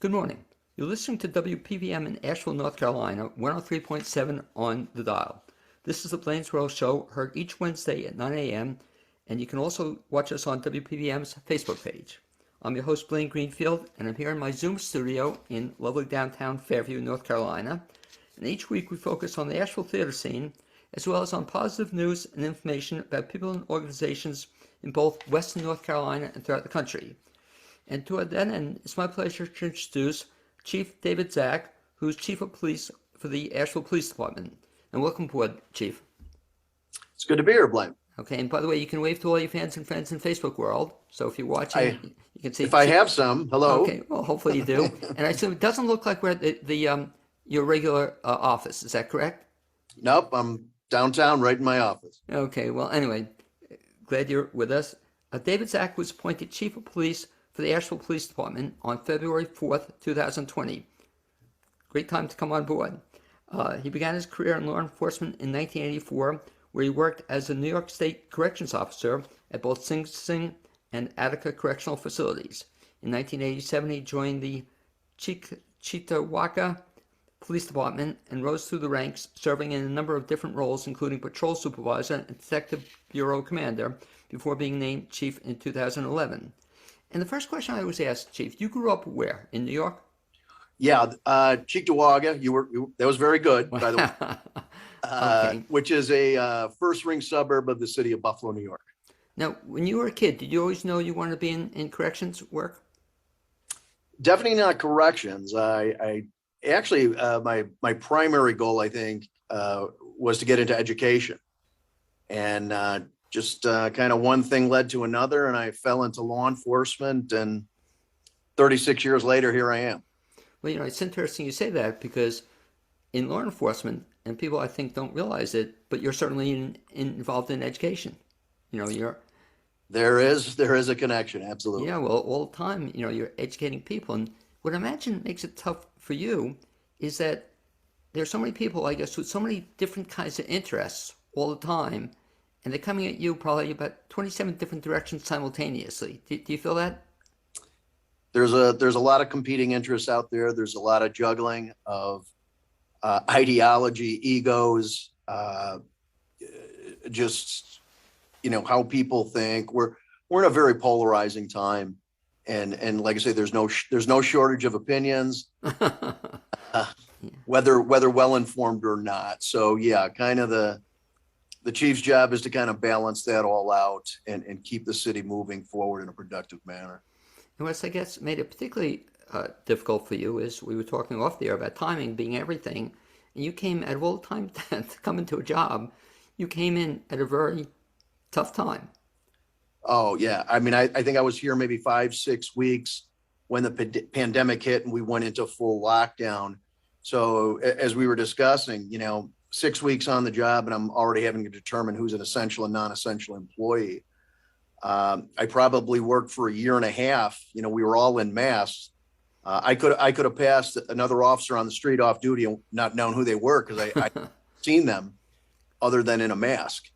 Good morning. You're listening to WPVM in Asheville, North Carolina, 103.7 on the dial. This is the Blaine's World Show, heard each Wednesday at 9 a.m., and you can also watch us on WPVM's Facebook page. I'm your host, Blaine Greenfield, and I'm here in my Zoom studio in lovely downtown Fairview, North Carolina. And each week we focus on the Asheville theater scene, as well as on positive news and information about people and organizations in both Western North Carolina and throughout the country. And to that end, it's my pleasure to introduce Chief David Zack, who's Chief of Police for the Asheville Police Department. And welcome aboard, Chief. It's good to be here, Blaine. Okay, and by the way, you can wave to all your fans and friends in Facebook world. So if you're watching, you can see. If I have some, hello. Okay, well, hopefully you do. And I assume it doesn't look like we're at your regular office. Is that correct? Nope, I'm downtown right in my office. Okay, well, anyway, glad you're with us. David Zack was appointed Chief of Police for the Asheville Police Department on February 4th, 2020. Great time to come on board. He began his career in law enforcement in 1984, where he worked as a New York State Corrections Officer at both Sing Sing and Attica Correctional Facilities. In 1987, he joined the Cheektowaga Police Department and rose through the ranks, serving in a number of different roles, including Patrol Supervisor and Detective Bureau Commander, before being named Chief in 2011. And the first question I always ask, Chief, you grew up where? In New York? Yeah, Cheektowaga, that was very good, by the way. Okay. Which is a first ring suburb of the city of Buffalo, New York. Now, when you were a kid, did you always know you wanted to be in corrections work? Definitely not corrections. I actually, my primary goal, I think, was to get into education. And just kind of one thing led to another, and I fell into law enforcement, and 36 years later, here I am. Well, it's interesting you say that, because in law enforcement, and people I think don't realize it, but you're certainly involved in education. There is a connection, absolutely. Yeah, well, all the time, you're educating people. And what I imagine makes it tough for you is that there's so many people, I guess, with so many different kinds of interests all the time, and they're coming at you probably about 27 different directions simultaneously. Do you feel that? There's a lot of competing interests out there. There's a lot of juggling of ideology, egos, just how people think. We're in a very polarizing time, and like I say, there's no shortage of opinions, whether well informed or not. So yeah, kind of the chief's job is to kind of balance that all out and keep the city moving forward in a productive manner. And what I guess made it particularly difficult for you is we were talking off the air about timing being everything, and you came at all the time to come into a job. You came in at a very tough time. Oh yeah, I mean, I think I was here maybe 5-6 weeks when the pandemic hit and we went into full lockdown. So as we were discussing, 6 weeks on the job, and I'm already having to determine who's an essential and non-essential employee. I probably worked for a year and a half. We were all in masks. I could have passed another officer on the street off duty and not known who they were, because I seen them other than in a mask.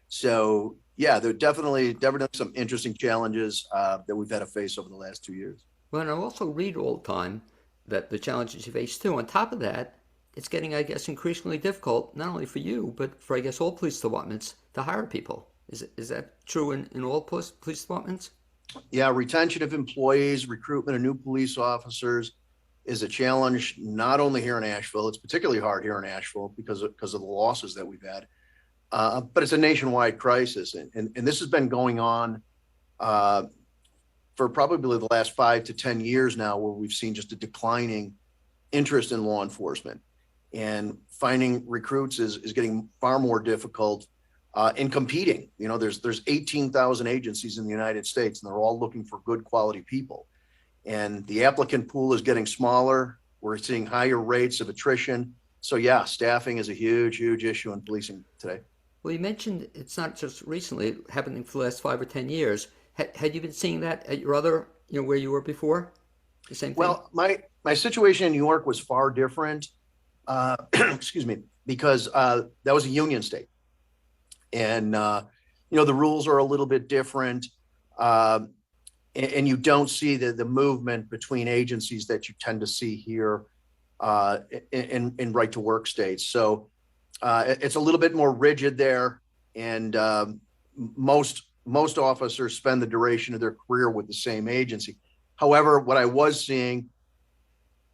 So yeah, there are definitely some interesting challenges that we've had to face over the last 2 years. Well, and I also read all the time that the challenges you face too. On top of that, it's getting, I guess, increasingly difficult, not only for you, but for, I guess, all police departments to hire people. Is that true in all police departments? Yeah, retention of employees, recruitment of new police officers is a challenge, not only here in Asheville. It's particularly hard here in Asheville because of the losses that we've had. But it's a nationwide crisis. And this has been going on for probably the last 5 to 10 years now, where we've seen just a declining interest in law enforcement. And finding recruits is getting far more difficult in competing. There's 18,000 agencies in the United States, and they're all looking for good quality people. And the applicant pool is getting smaller. We're seeing higher rates of attrition. So yeah, staffing is a huge, huge issue in policing today. Well, you mentioned it's not just recently happening for the last 5 or 10 years. Had you been seeing that at your other, where you were before? The same thing? Well, my situation in New York was far different. Excuse me, because that was a union state. And, the rules are a little bit different. and you don't see the movement between agencies that you tend to see here in right to work states. So it's a little bit more rigid there, and most officers spend the duration of their career with the same agency. However, what I was seeing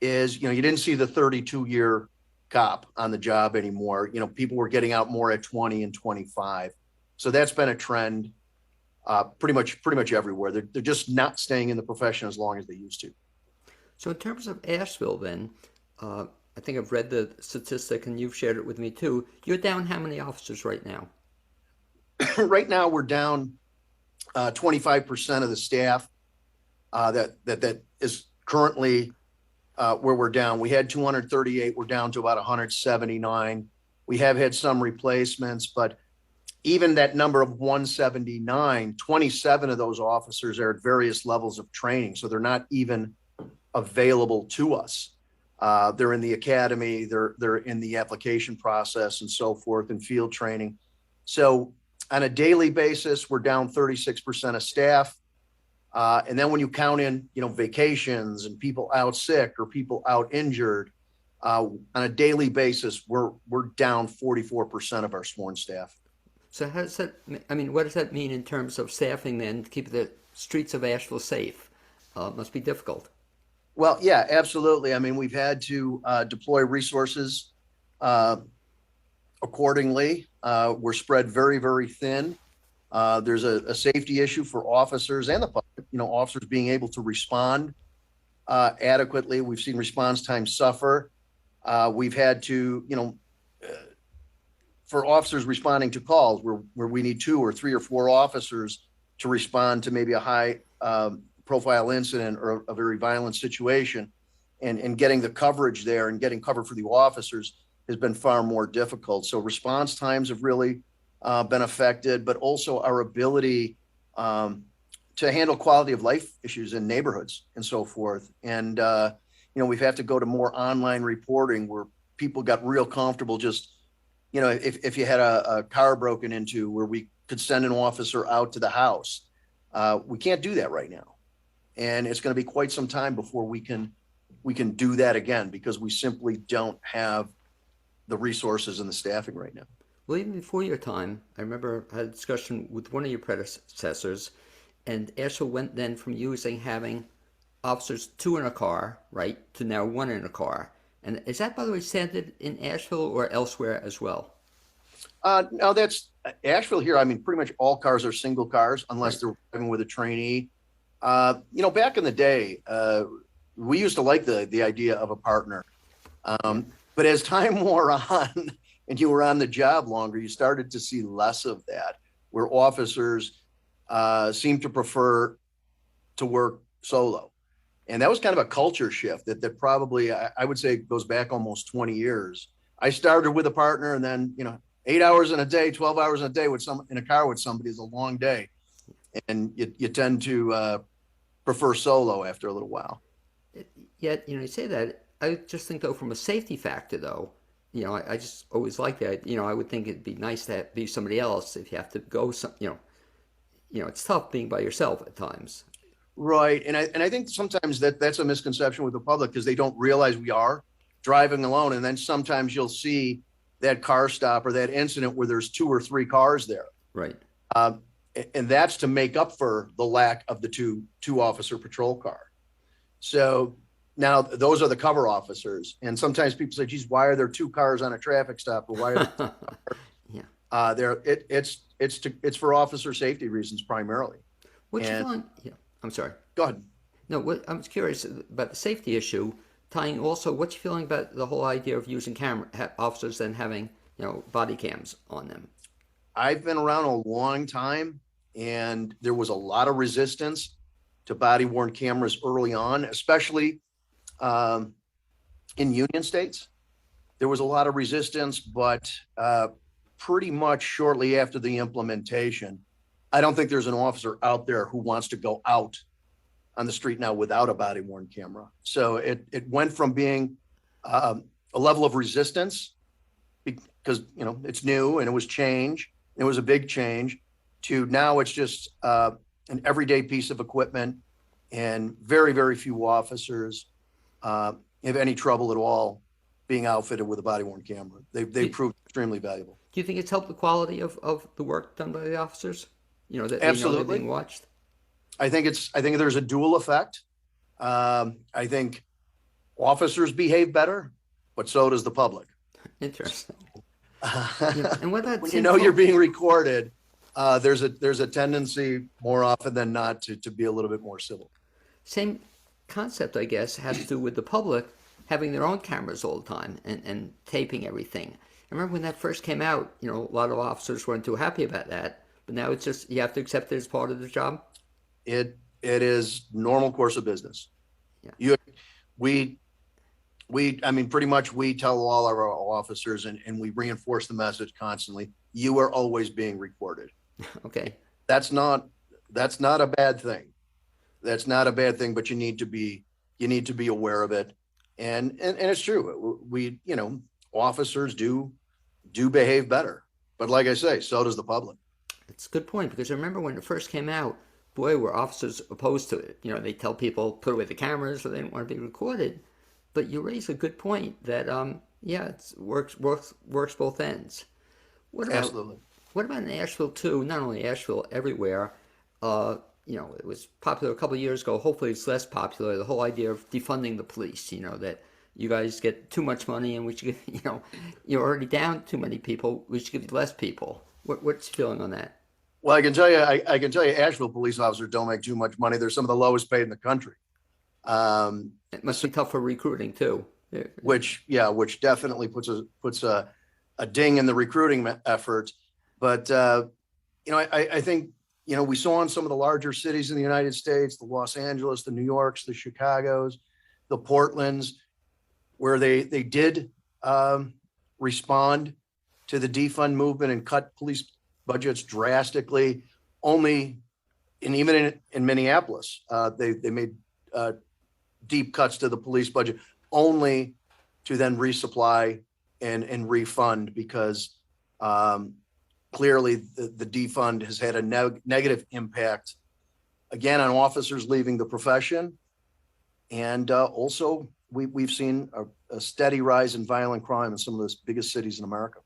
is, you didn't see the 32-year cop on the job anymore. People were getting out more at 20 and 25. So that's been a trend pretty much everywhere. They're just not staying in the profession as long as they used to. So in terms of Asheville, then, I think I've read the statistic and you've shared it with me too. You're down how many officers right now? Right now, we're down 25% of the staff that is currently where we're down. We had 238. We're down to about 179. We have had some replacements, but even that number of 179, 27 of those officers are at various levels of training. So they're not even available to us. They're in the academy, they're in the application process and so forth, and field training. So on a daily basis, we're down 36% of staff. And then when you count in, vacations and people out sick or people out injured, on a daily basis, we're down 44% of our sworn staff. So how does that, what does that mean in terms of staffing then to keep the streets of Asheville safe? Must be difficult. Well, yeah, absolutely. We've had to deploy resources accordingly. We're spread very, very thin. There's a safety issue for officers and the public, officers being able to respond adequately. We've seen response times suffer. We've had to, for officers responding to calls where we need 2 or 3 or 4 officers to respond to maybe a high profile incident or a very violent situation, and getting the coverage there and getting cover for the officers has been far more difficult. So response times have really been affected, but also our ability to handle quality of life issues in neighborhoods and so forth. And, we've had to go to more online reporting where people got real comfortable just, if you had a car broken into, where we could send an officer out to the house. We can't do that right now. And it's going to be quite some time before we can do that again, because we simply don't have the resources and the staffing right now. Well, even before your time, I remember I had a discussion with one of your predecessors, and Asheville went then from having officers 2 in a car, right, to now 1 in a car. And is that, by the way, standard in Asheville or elsewhere as well? No, that's Asheville here. Pretty much all cars are single cars unless they're driving with a trainee. Back in the day, we used to like the idea of a partner. But as time wore on and you were on the job longer, you started to see less of that, where officers seem to prefer to work solo. And that was kind of a culture shift that probably, I would say, goes back almost 20 years. I started with a partner, and then, 8 hours in a day, 12 hours in a day in a car with somebody is a long day. And you tend to prefer solo after a little while. Yet, you say that. I just think, though, from a safety factor, though, I just always like that. I would think it'd be nice to be somebody else if you have to go. It's tough being by yourself at times. Right, and I think sometimes that's a misconception with the public, because they don't realize we are driving alone, and then sometimes you'll see that car stop or that incident where there's 2 or 3 cars there. Right. And that's to make up for the lack of the two officer patrol car. So now those are the cover officers. And sometimes people say, geez, why are there 2 cars on a traffic stop? Or why are there 2 cars? It's for officer safety reasons primarily. What you feeling? Yeah, I'm sorry. Go ahead. No, I'm curious about the safety issue, tying also, what's you feeling about the whole idea of using officers and having, body cams on them? I've been around a long time, and there was a lot of resistance to body-worn cameras early on, especially in union states. There was a lot of resistance, but pretty much shortly after the implementation, I don't think there's an officer out there who wants to go out on the street now without a body-worn camera. So it went from being a level of resistance because it's new and it was change. It was a big change, to now it's just an everyday piece of equipment and very, very few officers have any trouble at all being outfitted with a body-worn camera. They've proved extremely valuable. Do you think it's helped the quality of the work done by the officers? You know, that they know they're Absolutely. being watched? I think there's a dual effect. I think officers behave better, but so does the public. Interesting. Yeah. And what about When you know you're being recorded, there's a tendency more often than not to be a little bit more civil. same concept, I guess, has to do with the public having their own cameras all the time and taping everything. I remember when that first came out, you know, a lot of officers weren't too happy about that, but now it's just, you have to accept it as part of the job. It is normal course of business. Yeah. I mean, pretty much we tell all our officers and we reinforce the message constantly. You are always being recorded. Okay. That's not a bad thing. That's not a bad thing, but you need to be aware of it. And it's true. We, you know, officers do behave better, but like I say, so does the public. It's a good point, because I remember when it first came out, boy, were officers opposed to it. You know, they tell people put away the cameras, so they didn't want to be recorded. But you raise a good point that yeah, it works both ends. Absolutely. What about in Asheville too? Not only Asheville, everywhere. You know, it was popular a couple of years ago. Hopefully, it's less popular. The whole idea of defunding the police. You know, that you guys get too much money, and we should give, you know, you're already down too many people. We should give you less people. What's your feeling on that? Well, I can tell you, Asheville police officers don't make too much money. They're some of the lowest paid in the country. It must be tough for recruiting too. Which definitely puts a ding in the recruiting effort. But you know, I think, you know, we saw in some of the larger cities in the United States, the Los Angeles, the New Yorks, the Chicagos, the Portlands, where they did respond to the defund movement and cut police budgets drastically. Only, and even in Minneapolis, they made deep cuts to the police budget, only to then resupply and refund, because clearly the defund has had a negative impact, again, on officers leaving the profession. And also we've seen a steady rise in violent crime in some of the biggest cities in America.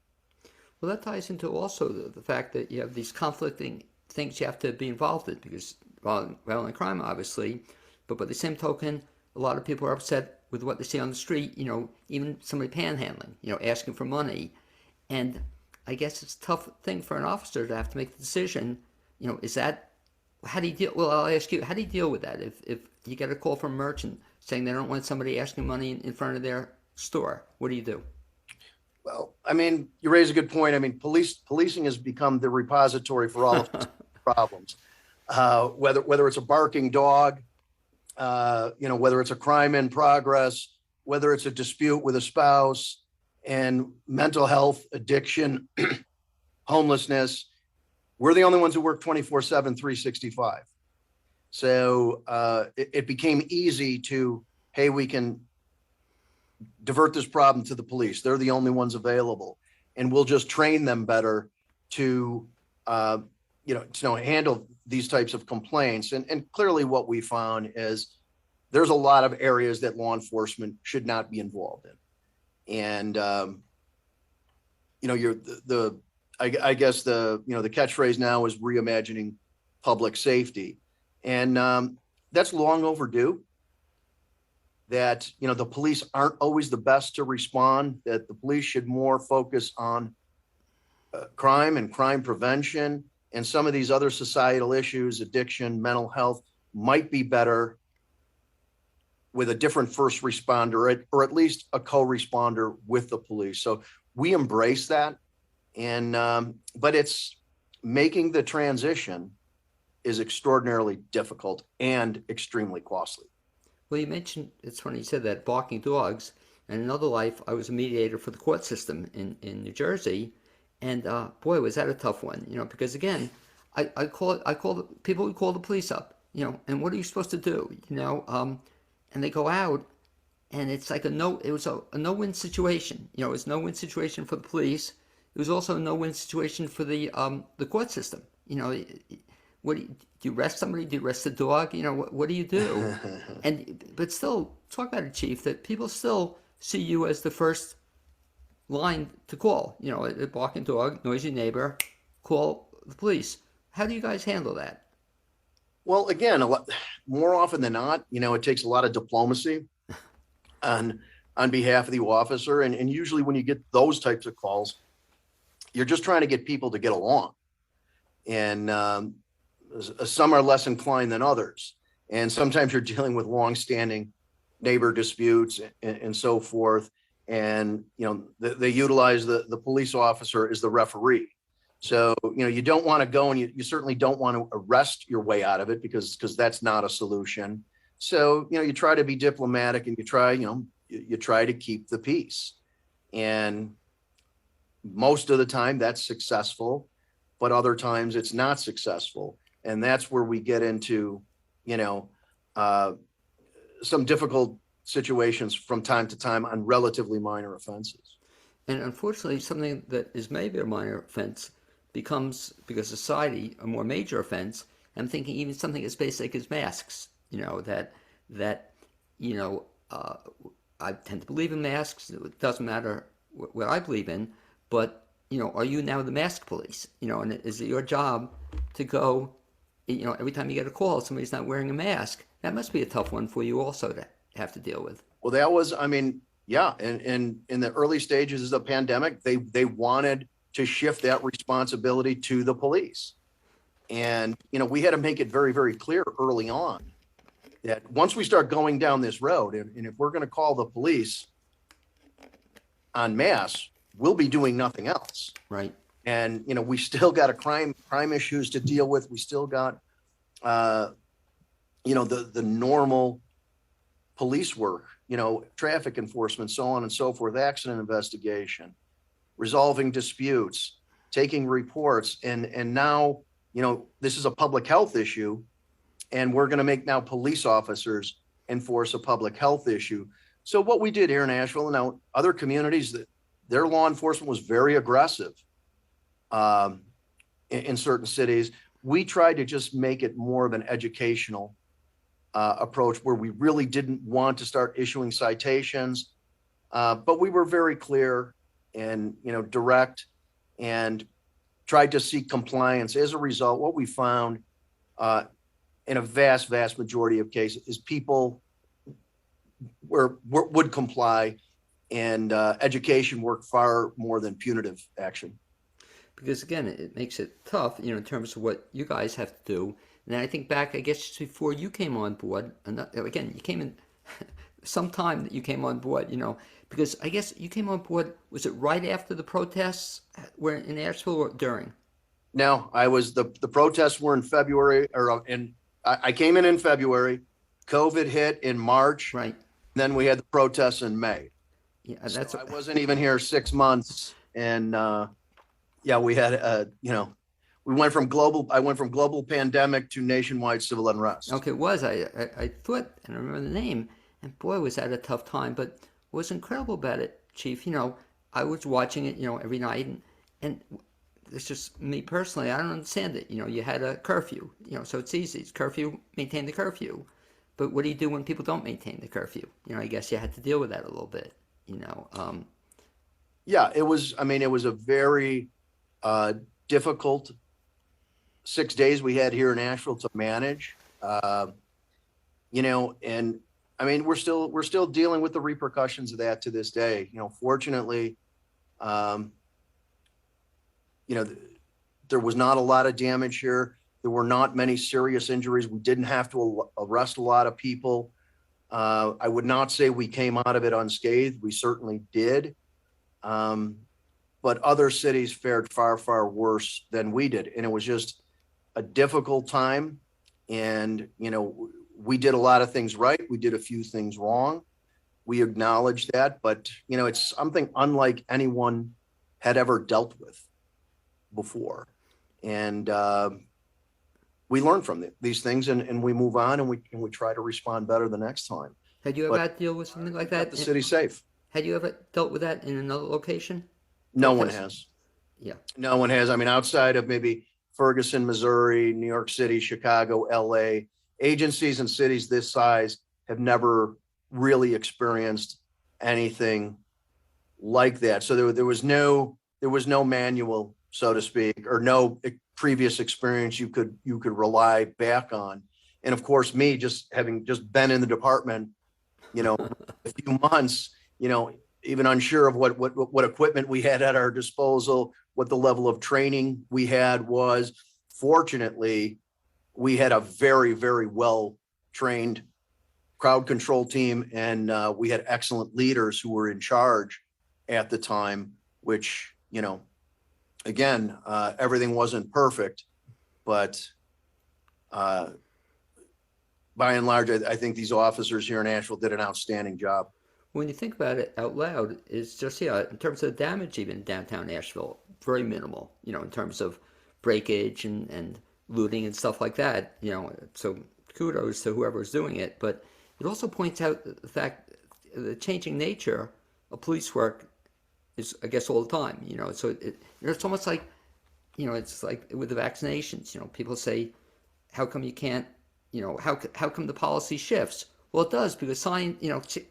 Well, that ties into also the fact that you have these conflicting things you have to be involved in, because violent crime, obviously, but by the same token, a lot of people are upset with what they see on the street, you know, even somebody panhandling, you know, asking for money. And I guess it's a tough thing for an officer to have to make the decision, you know, how do you deal, well, I'll ask you, how do you deal with that? If you get a call from a merchant saying they don't want somebody asking money in front of their store, what do you do? Well, I mean, you raise a good point. I mean, policing has become the repository for all of these problems. Whether it's a barking dog, you know, whether it's a crime in progress, whether it's a dispute with a spouse, and mental health, addiction, homelessness, we're the only ones who work 24/7, 365. So it became easy to, hey, we can divert this problem to the police. They're the only ones available, and we'll just train them better to, you know, handle these types of complaints. And clearly what we found is there's a lot of areas that law enforcement should not be involved in. And, you know, I guess the catchphrase now is reimagining public safety. And that's long overdue. That, you know, the police aren't always the best to respond, that the police should more focus on crime and crime prevention, and some of these other societal issues, addiction, mental health, might be better with a different first responder, or at least a co-responder with the police. So we embrace that. And but it's making the transition is extraordinarily difficult and extremely costly. Well, you mentioned, it's funny you said that, barking dogs. In another life, I was a mediator for the court system in New Jersey. And boy, was that a tough one, you know, because again, I call the people who call the police up, you know, and what are you supposed to do, you know? And they go out, and it's like it was a no-win situation. You know, it was a no-win situation for the police. It was also a no-win situation for the court system. You know, Do you arrest somebody? Do you arrest the dog? You know, what do you do? But still, talk about it, Chief, that people still see you as the first line to call. You know, a barking dog, noisy neighbor, call the police. How do you guys handle that? Well, again, more often than not, it takes a lot of diplomacy on behalf of the officer. And usually when you get those types of calls, you're just trying to get people to get along. And some are less inclined than others. And sometimes you're dealing with longstanding neighbor disputes and so forth. And, they utilize the police officer as the referee. So, you don't want to go, and you certainly don't want to arrest your way out of it because that's not a solution. So, you try to be diplomatic, and you try to keep the peace. And most of the time that's successful, but other times it's not successful. And that's where we get into, some difficult situations from time to time on relatively minor offenses. And unfortunately, something that is maybe a minor offense becomes, because of society, a more major offense. I'm thinking even something as basic as masks. I tend to believe in masks. It doesn't matter what I believe in, but are you now the mask police? And is it your job to go? Every time you get a call, somebody's not wearing a mask. That must be a tough one for you also to have to deal with. Well, that was, yeah, and in the early stages of the pandemic, they wanted to shift that responsibility to the police. And, we had to make it very, very clear early on that once we start going down this road, and if we're going to call the police en masse, we'll be doing nothing else. Right. And, we still got a crime issues to deal with. We still got, the normal police work, traffic enforcement, so on and so forth, accident investigation, resolving disputes, taking reports. And now, this is a public health issue, and we're going to make now police officers enforce a public health issue. So what we did here in Asheville, and now other communities, their law enforcement was very aggressive in certain cities. We tried to just make it more of an educational approach where we really didn't want to start issuing citations, but we were very clear and direct and tried to seek compliance. As a result, what we found in a vast majority of cases is people would comply, and education worked far more than punitive action. Because again, it makes it tough, in terms of what you guys have to do. And I think back, I guess, before you came on board, and again, you came in sometime that you came on board, because I guess you came on board, was it right after the protests were in Asheville or during? No, the protests were in February, I came in February, COVID hit in March. Right. Then we had the protests in May. Yeah, so I wasn't even here 6 months. And we had, I went from global pandemic to nationwide civil unrest. Okay, it was. I thought, and I remember the name, and boy, was that a tough time. But what was incredible about it, Chief, I was watching it, every night, and it's just me personally, I don't understand it. You had a curfew, so it's easy. It's curfew, maintain the curfew. But what do you do when people don't maintain the curfew? I guess you had to deal with that a little bit, Yeah, it was a very difficult 6 days we had here in Asheville to manage, and we're still dealing with the repercussions of that to this day. Fortunately, there was not a lot of damage here. There were not many serious injuries. We didn't have to arrest a lot of people. I would not say we came out of it unscathed. We certainly did. But other cities fared far, far worse than we did. And it was just a difficult time. And, we did a lot of things right. We did a few things wrong. We acknowledge that, but, it's something unlike anyone had ever dealt with before. And we learn from these things, and we move on, and we try to respond better the next time. Had you ever had to deal with something like that? The city safe. Had you ever dealt with that in another location? No one has. Yeah. No one has. Outside of maybe Ferguson, Missouri, New York City, Chicago, LA. Agencies and cities this size have never really experienced anything like that. So there was no manual, so to speak, or no previous experience you could rely back on. And of course, me just having just been in the department, a few months, even unsure of what equipment we had at our disposal, what the level of training we had was. Fortunately, we had a very, very well trained crowd control team, and we had excellent leaders who were in charge at the time, which, again, everything wasn't perfect, but by and large, I think these officers here in Asheville did an outstanding job. When you think about it out loud, it's just, in terms of damage, even in downtown Asheville, very minimal, in terms of breakage and looting and stuff like that, so kudos to whoever's doing it. But it also points out the fact, the changing nature of police work is, I guess, all the time, so it's almost like, it's like with the vaccinations, people say, how come you can't, how come the policy shifts? Well, it does, because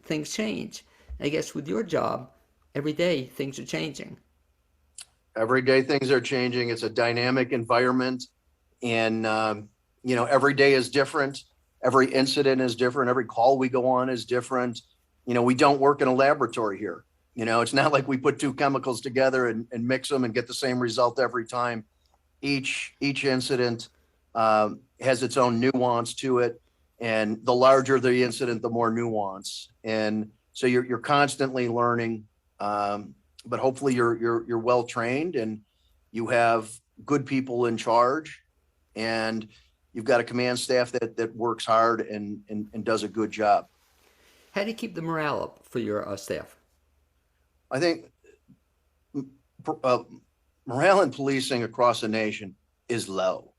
things change. And I guess with your job, every day things are changing. Every day things are changing. It's a dynamic environment, and every day is different. Every incident is different. Every call we go on is different. We don't work in a laboratory here. It's not like we put two chemicals together and mix them and get the same result every time. Each incident has its own nuance to it. And the larger the incident, the more nuance. And so you're constantly learning, but hopefully you're well trained and you have good people in charge, and you've got a command staff that works hard and does a good job. How do you keep the morale up for your staff? I think morale in policing across the nation is low.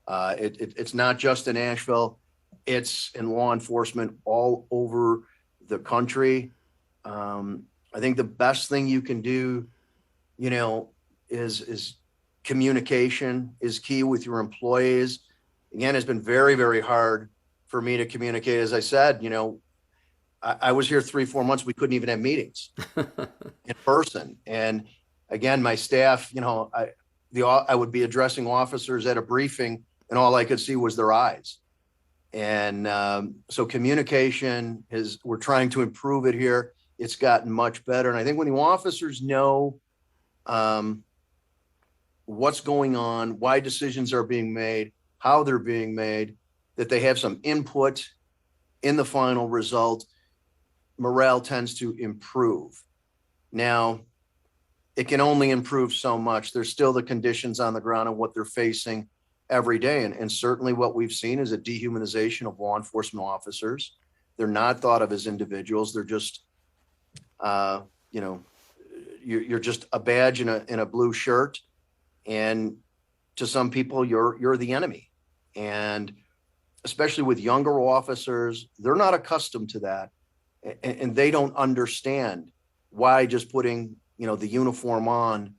It's not just in Asheville. It's in law enforcement all over the country. I think the best thing you can do, is communication is key with your employees. Again, it's been very, very hard for me to communicate. As I said, I was here 3-4 months. We couldn't even have meetings in person. And again, my staff, I would be addressing officers at a briefing, and all I could see was their eyes. And so communication we're trying to improve it here. It's gotten much better. And I think when the officers know what's going on, why decisions are being made, how they're being made, that they have some input in the final result, morale tends to improve. Now, it can only improve so much. There's still the conditions on the ground and what they're facing every day. And certainly what we've seen is a dehumanization of law enforcement officers. They're not thought of as individuals. They're just, you're just a badge in a blue shirt. And to some people, you're the enemy. And especially with younger officers, they're not accustomed to that. And they don't understand why just putting, the uniform on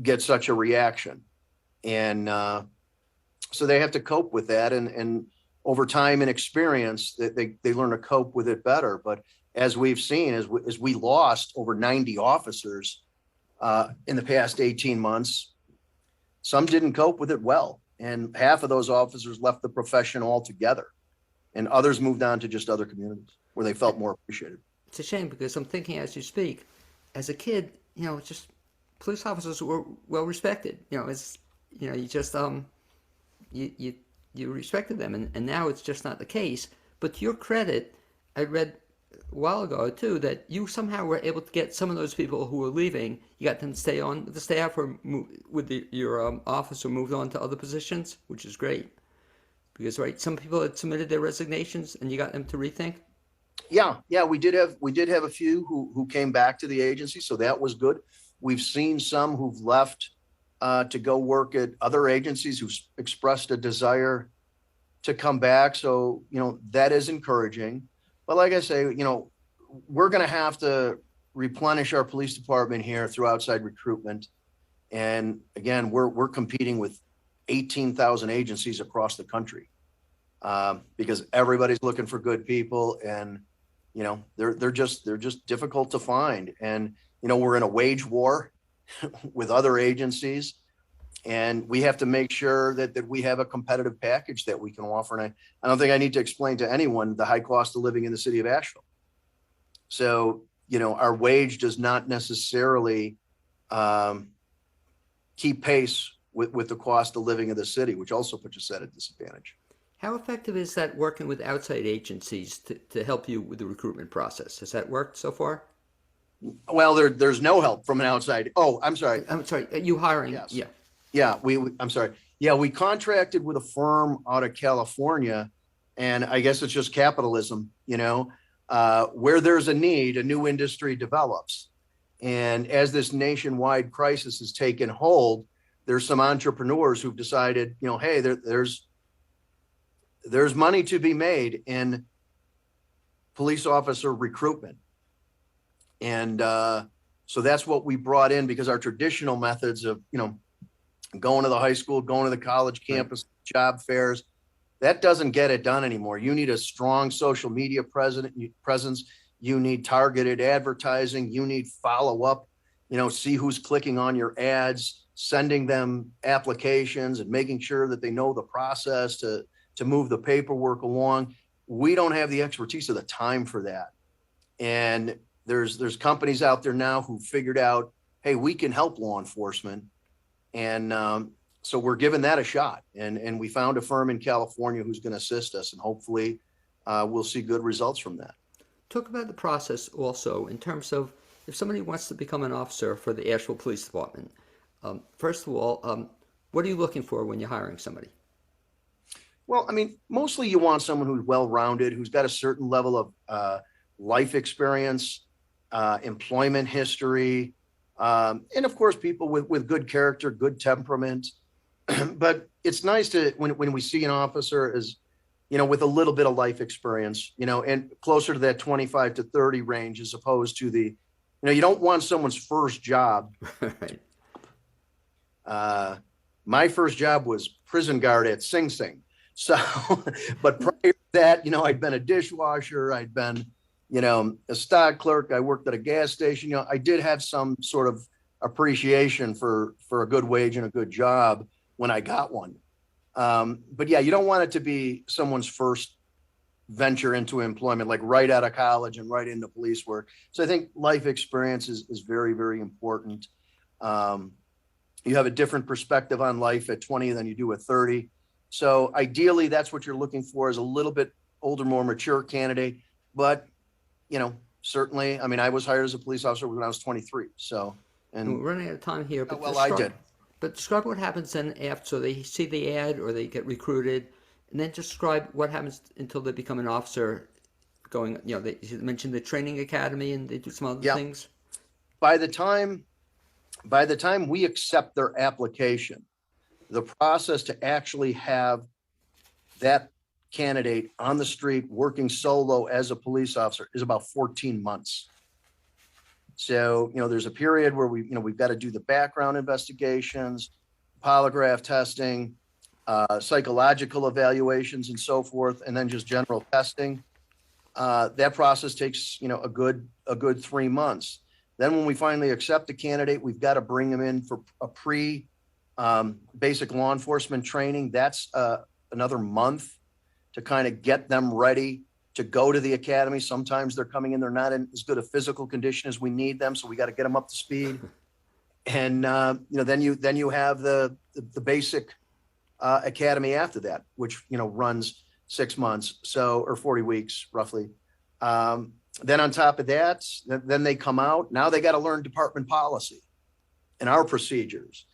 gets such a reaction. And so they have to cope with that. And over time and experience, they learn to cope with it better. But as we've seen, as we lost over 90 officers in the past 18 months, some didn't cope with it well. And half of those officers left the profession altogether. And others moved on to just other communities where they felt more appreciated. It's a shame, because I'm thinking as you speak, as a kid, just police officers were well respected. You just you respected them, and now it's just not the case. But to your credit, I read a while ago too that you somehow were able to get some of those people who were leaving. You got them to stay on with the staff, or your officer moved on to other positions, which is great. Because some people had submitted their resignations, and you got them to rethink. Yeah, we did have a few who came back to the agency, so that was good. We've seen some who've left to go work at other agencies who've expressed a desire to come back. So, that is encouraging. But like I say, we're going to have to replenish our police department here through outside recruitment. And again, we're competing with 18,000 agencies across the country, because everybody's looking for good people, and they're just difficult to find. And we're in a wage war with other agencies, and we have to make sure that we have a competitive package that we can offer. And I don't think I need to explain to anyone the high cost of living in the city of Asheville. So our wage does not necessarily keep pace with the cost of living of the city, which also puts us at a disadvantage. How effective is that working with outside agencies to help you with the recruitment process? Has that worked so far? Well, there's no help from an outside. Oh, I'm sorry. I'm sorry, you hiring? Yes. Yeah. Yeah, I'm sorry. Yeah, we contracted with a firm out of California, and I guess it's just capitalism, where there's a need, a new industry develops. And as this nationwide crisis has taken hold, there's some entrepreneurs who've decided, hey, there's money to be made in police officer recruitment. And so that's what we brought in, because our traditional methods of, going to the high school, going to the college campus, job fairs, that doesn't get it done anymore. You need a strong social media presence. You need targeted advertising. You need follow up, see who's clicking on your ads, sending them applications and making sure that they know the process to move the paperwork along. We don't have the expertise or the time for that. And there's companies out there now who figured out, hey, we can help law enforcement. And so we're giving that a shot. And we found a firm in California who's going to assist us, and hopefully we'll see good results from that. Talk about the process also in terms of if somebody wants to become an officer for the Asheville Police Department. First of all, what are you looking for when you're hiring somebody? Well, I mean, mostly you want someone who's well-rounded, who's got a certain level of life experience, employment history, and of course, people with good character, good temperament. But it's nice to when we see an officer as, with a little bit of life experience, and closer to that 25 to 30 range, as opposed to the, you don't want someone's first job. Right. My first job was prison guard at Sing Sing. So, but prior to that, I'd been a dishwasher, I'd been, a stock clerk, I worked at a gas station. I did have some sort of appreciation for a good wage and a good job when I got one. But yeah, you don't want it to be someone's first venture into employment, like right out of college and right into police work. So I think life experience is very, very important. You have a different perspective on life at 20 than you do at 30. So ideally, that's what you're looking for, is a little bit older, more mature candidate. But, certainly, I mean, I was hired as a police officer when I was 23. So, and we're running out of time here. But well, I did. But describe what happens then after, so they see the ad or they get recruited, and then describe what happens until they become an officer. Going, they mentioned the training academy and they do some other things. By the time we accept their application, the process to actually have that candidate on the street working solo as a police officer is about 14 months. So, there's a period where we've got to do the background investigations, polygraph testing, psychological evaluations and so forth, and then just general testing. That process takes, a good 3 months. Then when we finally accept a candidate, we've got to bring them in for a basic law enforcement training. That's another month to kind of get them ready to go to the academy. Sometimes they're coming in, they're not in as good a physical condition as we need them, so we got to get them up to speed. And then you have the basic academy after that, which runs 6 months, or 40 weeks roughly. Then on top of that, then they come out. Now they got to learn department policy and our procedures.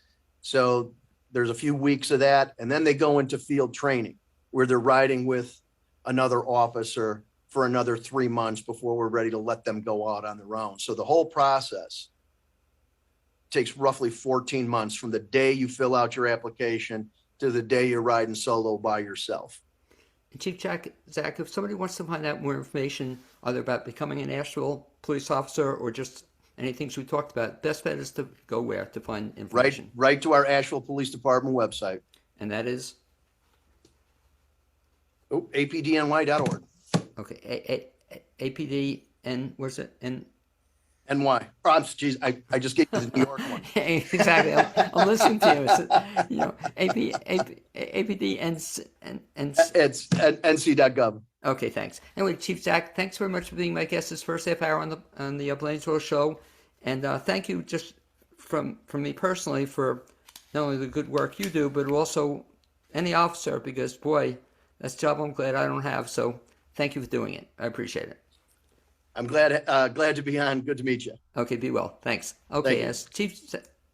So there's a few weeks of that, and then they go into field training where they're riding with another officer for another 3 months before we're ready to let them go out on their own. So the whole process takes roughly 14 months from the day you fill out your application to the day you're riding solo by yourself. And Chief Zach, if somebody wants to find out more information, either about becoming an Asheville police officer or just any things we talked about, best bet is to go where to find information. Right to our Asheville Police Department website. And that is? apdny.org. Okay, APDN, where's it? NY. Oh, geez, I just gave you the New York one. Exactly. I'm listening to you. It's, you know, APD and It's at nc.gov. Okay, thanks. Anyway, Chief Zach, thanks very much for being my guest this first half hour on the Blaineswell show, and thank you just from me personally for not only the good work you do, but also any officer, because boy, that's a job I'm glad I don't have. So thank you for doing it. I appreciate it. I'm glad to be on. Good to meet you. Okay, be well. Thanks. Okay, as Chief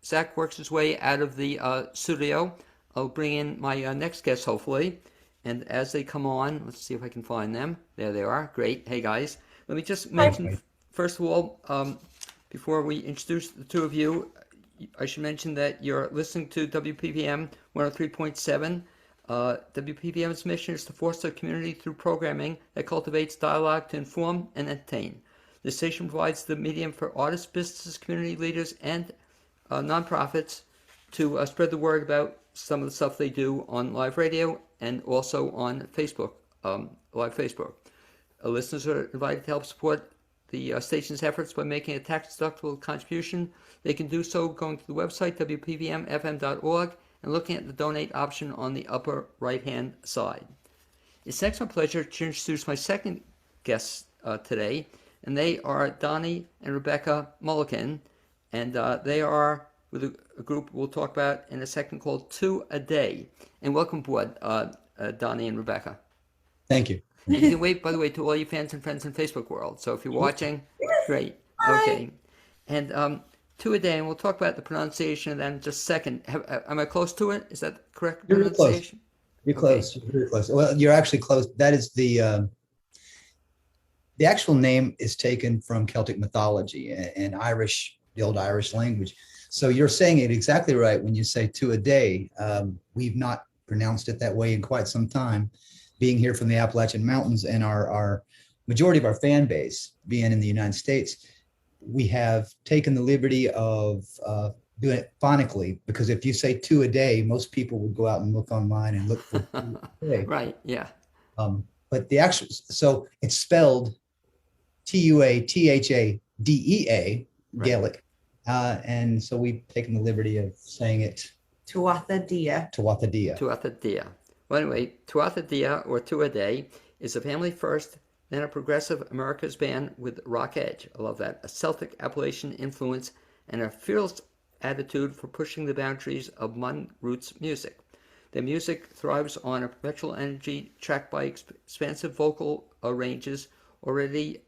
Zach works his way out of the studio, I'll bring in my next guest, hopefully. And as they come on, let's see if I can find them. There they are. Great. Hey, guys. Let me just mention, first of all, before we introduce the two of you, I should mention that you're listening to WPVM 103.7. WPVM's mission is to foster a community through programming that cultivates dialogue to inform and entertain. The station provides the medium for artists, businesses, community leaders, and nonprofits to spread the word about some of the stuff they do on live radio and also on Facebook, live Facebook. Listeners are invited to help support the station's efforts by making a tax-deductible contribution. They can do so going to the website, wpvmfm.org, and looking at the donate option on the upper right-hand side. It's next my pleasure to introduce my second guests today, and they are Donnie and Rebecca Mulligan, and they are with a group we'll talk about in a second called 2 a Day. And welcome aboard, Donnie and Rebecca. Thank you. You can wave, by the way, to all your fans and friends in Facebook world. So if you're watching, great. Okay. And 2 a Day, and we'll talk about the pronunciation of that in just a second. Am I close to it? Is that correct pronunciation? You're close. You're very close. Well, you're actually close. That is the actual name is taken from Celtic mythology and Irish, the old Irish language. So you're saying it exactly right when you say 2 a Day. We've not pronounced it that way in quite some time, being here from the Appalachian Mountains and our majority of our fan base being in the United States. We have taken the liberty of doing it phonically, because if you say 2 a day, most people would go out and look online and look for 2 a day. Right, yeah. But the actual, so it's spelled Tuathadea, Gaelic. And so we've taken the liberty of saying it Tuathadea. Tuathadea. Tuathadea. Well, anyway, Tuathadea, or 2 a Day, is a family first, then a progressive America's band with rock edge. I love that. A Celtic Appalachian influence and a fearless attitude for pushing the boundaries of modern roots music. Their music thrives on a perpetual energy tracked by expansive vocal ranges, already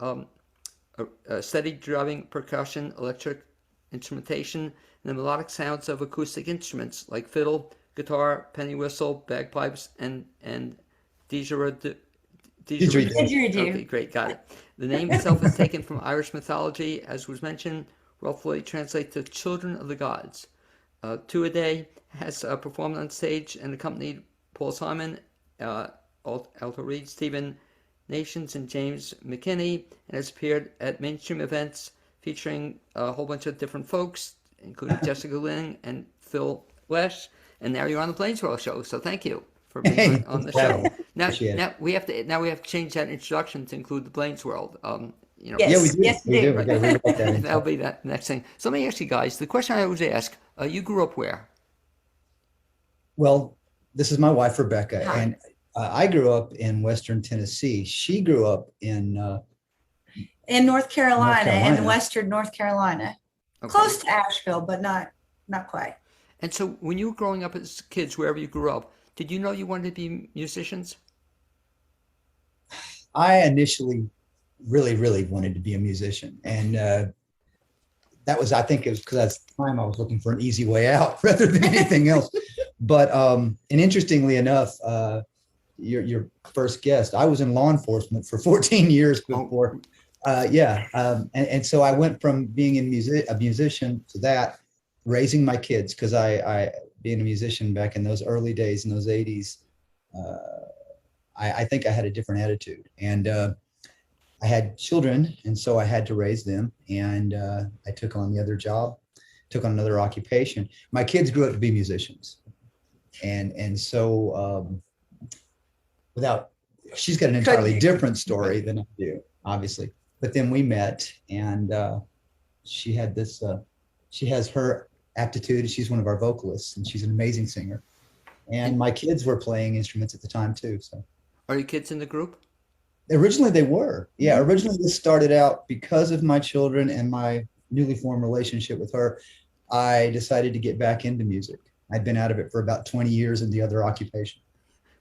steady drumming, percussion, electric instrumentation, and the melodic sounds of acoustic instruments like fiddle, guitar, penny whistle, bagpipes, and didgeridoo. Okay, great, got it. The name itself is taken from Irish mythology, as was mentioned, roughly translates to children of the gods. 2 a Day has performed on stage and accompanied Paul Simon, Alto Reed, Stephen Nations, and James McKinney, and has appeared at mainstream events featuring a whole bunch of different folks, including Jessica Lange and Phil Lesh. And now you're on the Blaineswell show, so thank you for being on the show. Now we have to change that introduction to include the Blainesworld. Yes, Yeah, we do. yes, we do. right. We gotta rewrite that in. That'll be that next thing. So let me ask you guys the question I always ask: you grew up where? Well, this is my wife, Rebecca, Hi. and I grew up in Western Tennessee. She grew up in North Carolina, Carolina. in Western North Carolina. Okay. Close to Asheville, but not quite. And so when you were growing up as kids, wherever you grew up, did you know you wanted to be musicians? I initially really wanted to be a musician. And that was, I think it was because at the time I was looking for an easy way out rather than anything else. But, and interestingly enough, your first guest, I was in law enforcement for 14 years before. And so I went from being a musician to that, raising my kids, because I being a musician back in those early days, in those 80s, I think I had a different attitude. And I had children, and so I had to raise them. And I took on the other job, took on another occupation. My kids grew up to be musicians, and so without, she's got an entirely different story than I do, obviously. But then we met, and she had this. She has her aptitude. She's one of our vocalists, and she's an amazing singer. And my kids were playing instruments at the time too. So, are your kids in the group? originally they were. Yeah, originally this started out because of my children and my newly formed relationship with her. I decided to get back into music. I'd been out of it for about 20 years in the other occupation.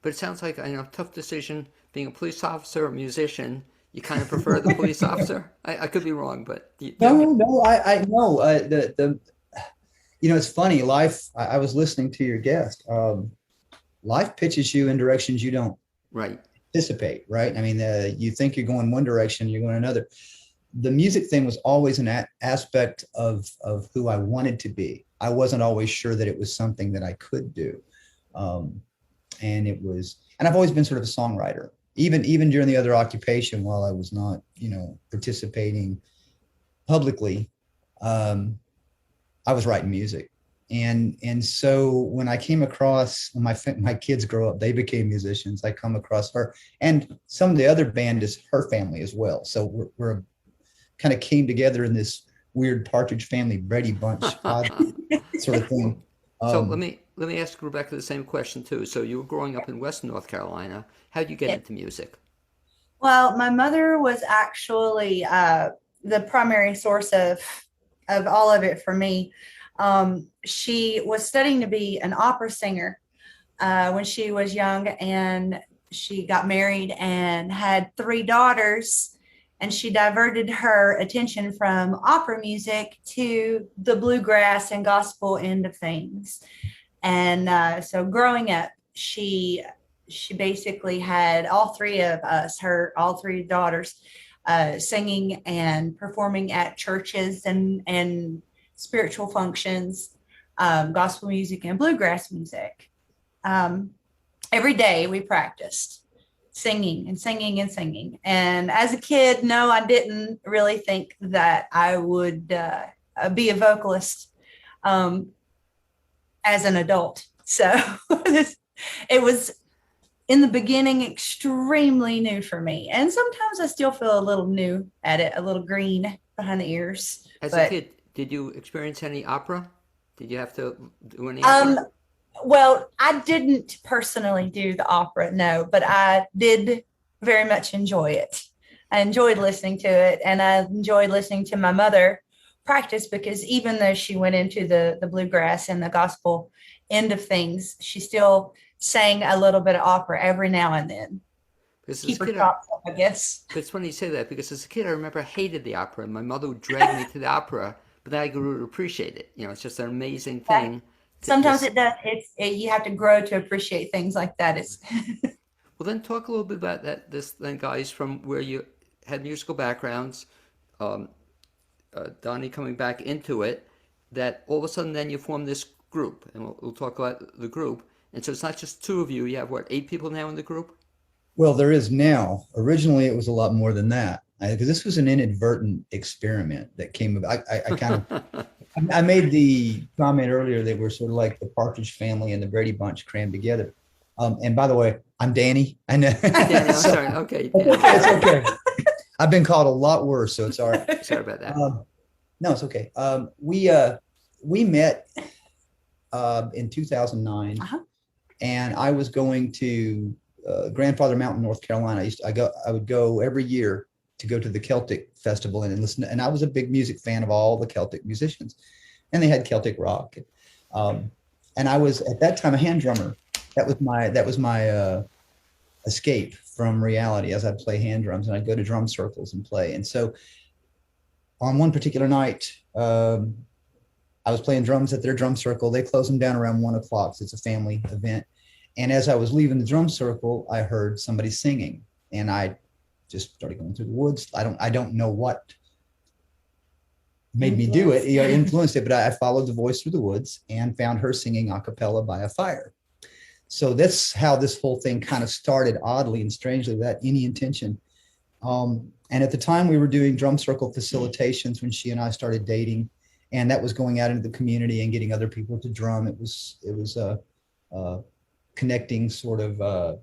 But it sounds like a tough decision being a police officer or musician. You kind of prefer the police officer. I could be wrong, but No, I know. It's funny. Life. I was listening to your guest. Life pitches you in directions you don't right anticipate. Right. I mean, you think you're going one direction, you're going another. The music thing was always an aspect of who I wanted to be. I wasn't always sure that it was something that I could do. And I've always been sort of a songwriter, even during the other occupation, while I was not, participating publicly. I was writing music. And so when I came across, when my kids grow up, they became musicians. I come across her, and some of the other band is her family as well. So we're kind of came together in this weird Partridge Family Brady Bunch sort of thing. So let me ask Rebecca the same question too. So you were growing up in Western North Carolina. How did you get into music? Well, my mother was actually the primary source of all of it for me. She was studying to be an opera singer when she was young, and she got married and had 3 daughters, and she diverted her attention from opera music to the bluegrass and gospel end of things. And so growing up, she basically had all 3 of us, all 3 daughters, singing and performing at churches and spiritual functions, gospel music and bluegrass music. Every day we practiced singing and singing and singing. And as a kid, no, I didn't really think that I would be a vocalist as an adult. So it was, in the beginning, extremely new for me. And sometimes I still feel a little new at it, a little green behind the ears. As a kid, did you experience any opera? Did you have to do any opera? Well, I didn't personally do the opera, no, but I did very much enjoy it. I enjoyed listening to it, and I enjoyed listening to my mother practice, because even though she went into the bluegrass and the gospel end of things, she still sang a little bit of opera every now and then. Keep her chops up, I guess. It's funny you say that, because as a kid, I remember I hated the opera, and my mother would drag me to the opera, but then I grew to appreciate it. It's just an amazing thing. Sometimes it does. You have to grow to appreciate things like that. Well, then talk a little bit about that. Then, guys, from where you had musical backgrounds, Donnie coming back into it, that all of a sudden then you form this group, and we'll talk about the group. And so it's not just 2 of you. You have 8 people now in the group? Well, there is now. Originally, it was a lot more than that, because this was an inadvertent experiment that came about. I kind of. I made the comment earlier that we're sort of like the Partridge Family and the Brady Bunch crammed together. And by the way, I'm Danny. I know. Danny, I'm sorry. Okay. Danny. It's okay. I've been called a lot worse, so it's all right. Sorry about that. No, it's okay. We met in 2009, and I was going to Grandfather Mountain, North Carolina. I would go every year to go to the Celtic festival and listen. And I was a big music fan of all the Celtic musicians, and they had Celtic rock. And I was at that time a hand drummer. That was my escape from reality, as I'd play hand drums, and I'd go to drum circles and play. And so on one particular night, I was playing drums at their drum circle. They closed them down around 1 o'clock. So it's a family event. And as I was leaving the drum circle, I heard somebody singing, and I just started going through the woods. I don't know what made me do it. Influenced it, but I followed the voice through the woods and found her singing a cappella by a fire. So that's how this whole thing kind of started, oddly and strangely, without any intention. And at the time we were doing drum circle facilitations when she and I started dating, and that was going out into the community and getting other people to drum. It was a connecting sort of,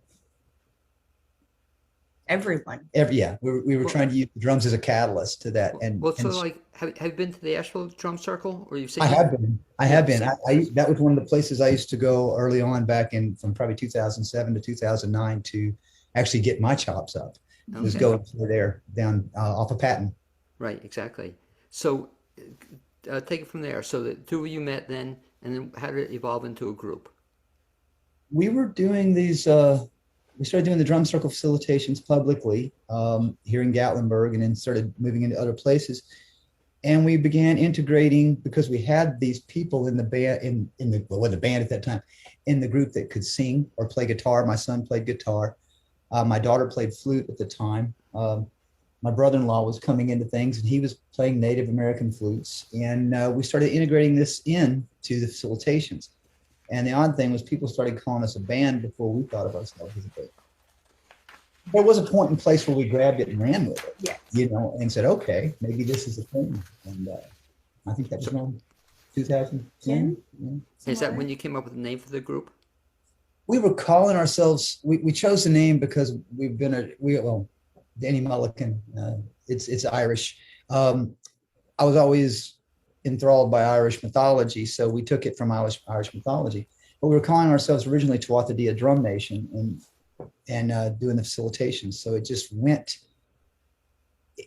Everyone. we were trying to use the drums as a catalyst to that. Well, so like, have you been to the Asheville Drum Circle, or you've seen? I have been. I have been. Yeah. That was one of the places I used to go early on, back in from probably 2007 to 2009, to actually get my chops up. Was Okay. going through there down off of Patton. Right, exactly. So take it from there. So the two of you met then, and then how did it evolve into a group? We were doing these. We started doing the drum circle facilitations publicly here in Gatlinburg, and then started moving into other places. And we began integrating, because we had these people in the band, in the band at that time, in the group that could sing or play guitar. My son played guitar. My daughter played flute at the time. My brother-in-law was coming into things, and he was playing Native American flutes. And we started integrating this in to the facilitations. And the odd thing was, people started calling us a band before we thought of ourselves as a band. There was a point and place where we grabbed it and ran with it, Yes. and said, okay, maybe this is a thing. And I think that was around 2010. Yeah. Is that when you came up with the name for the group? We were calling ourselves, we chose the name because we've been Danny Mulligan, it's Irish. I was always enthralled by Irish mythology, so we took it from Irish mythology. But we were calling ourselves originally Tuatha Dea Drum Nation, and doing the facilitations. So it just went.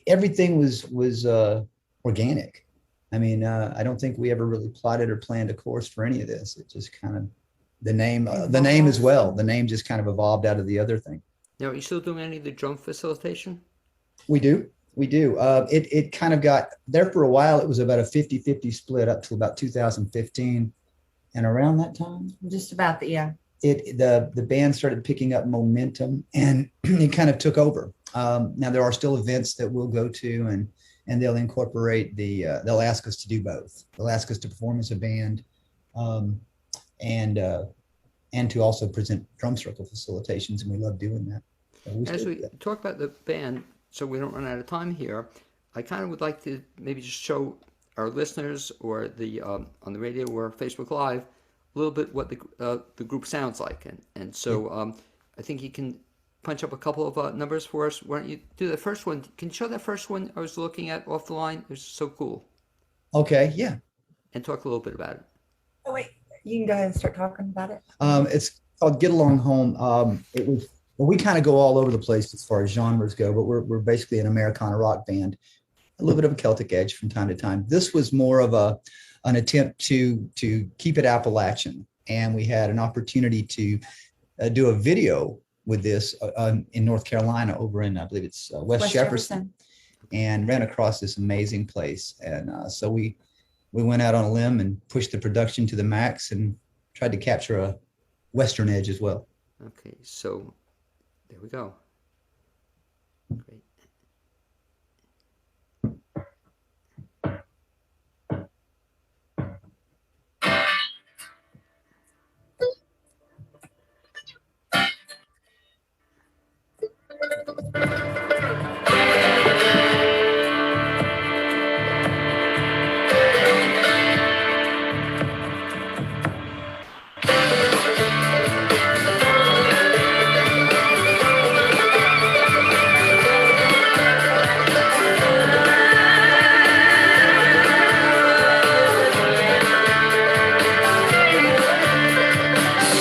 Everything was organic. I mean, I don't think we ever really plotted or planned a course for any of this. It just kind of the name as well. The name just kind of evolved out of the other thing. Now, are you still doing any of the drum facilitation? We do. It kind of got there for a while. It was about a 50-50 split up to about 2015. And around that time, Just about the the band started picking up momentum, and it kind of took over. Now there are still events that we'll go to, and they'll incorporate they'll ask us to do both. They'll ask us to perform as a band, and to also present drum circle facilitations, and we love doing that. So As we talk about the band, so we don't run out of time here, I kind of would like to maybe just show our listeners, or the on the radio or Facebook Live, a little bit what the group sounds like, and so I think you can punch up a couple of numbers for us. Why don't you do the first one? Can you show that first one I was looking at off the line? It was so cool. Okay, yeah. And talk a little bit about it. Oh wait, you can go ahead and start talking about it. It's called Get Along Home. We kind of go all over the place as far as genres go, but we're basically an Americana rock band, a little bit of a Celtic edge from time to time. This was more of an attempt to keep it Appalachian, and we had an opportunity to do a video with this in North Carolina, over in I believe it's West Jefferson, and ran across this amazing place. And so we went out on a limb and pushed the production to the max and tried to capture a Western edge as well. Okay, so there we go. Great.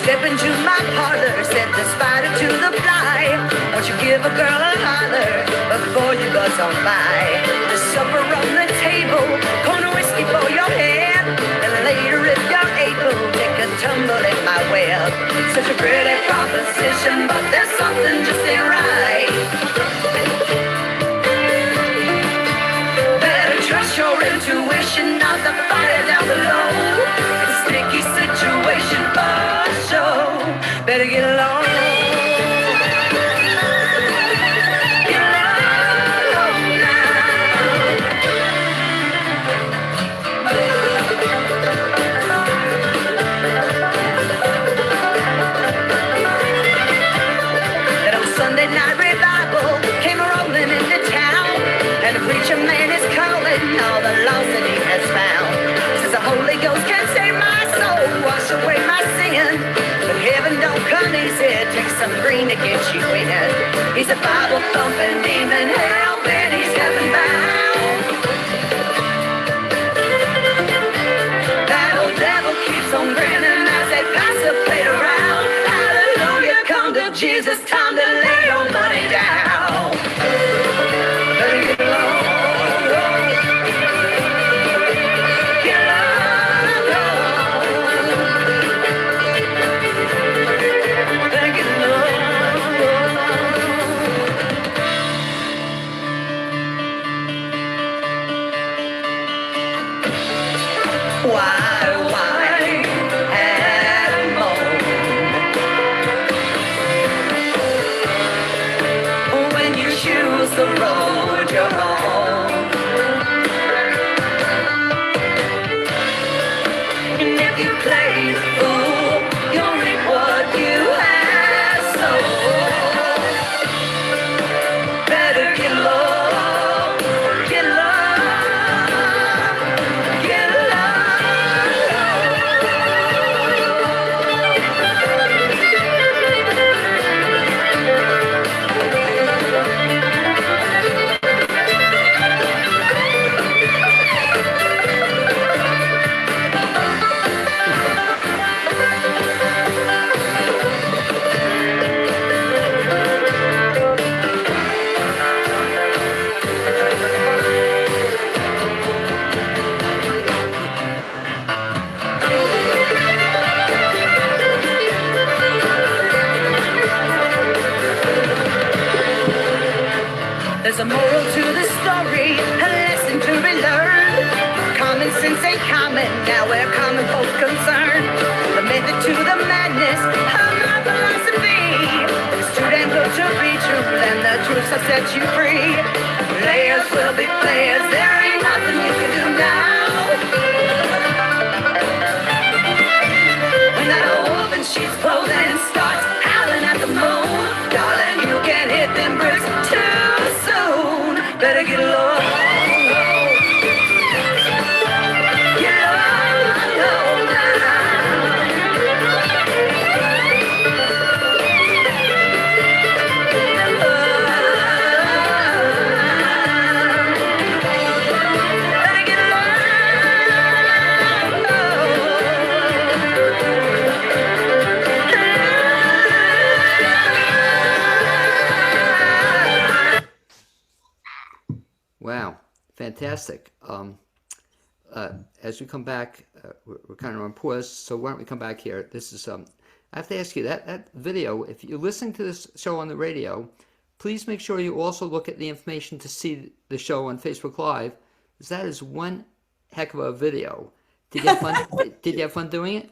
Step into my parlor, set the spider to the fly. Won't you give a girl a holler before you buzz on by? The supper on the table, corner whiskey for your head, and later if you're able, take a tumble in my well. Such a pretty proposition, but there's something just ain't right. Better trust your intuition, not the fire down below. It's a sticky situation for sure. Better get along. Get along now. That on Sunday night he said, take some green to get you in. He's a Bible thumping demon, hell bent, he's heaven bound. That old devil keeps on grinning as they pass the plate around. Hallelujah, come to Jesus, time to lay your money down. Better get low. The road you're on, and if you play the fool, you'll reap what you have sown. Better get low, get low, get There's a moral to the story, a lesson to be learned. Common sense ain't common, now we're common folk concerned. The method to the madness of my philosophy. It's too damn good to be true, and the truth will set you free. Players will be players, there ain't nothing you can do now. When that old wolf in sheep's clothing starts howling at the moon, darling, you can hit them bricks too soon. Better get low. Get low Better get low. Wow, fantastic. As we come back, we're kind of on pause, so why don't we come back here? This is, I have to ask you, that video, if you're listening to this show on the radio, please make sure you also look at the information to see the show on Facebook Live, because that is one heck of a video. Did you have fun? Did you have fun doing it?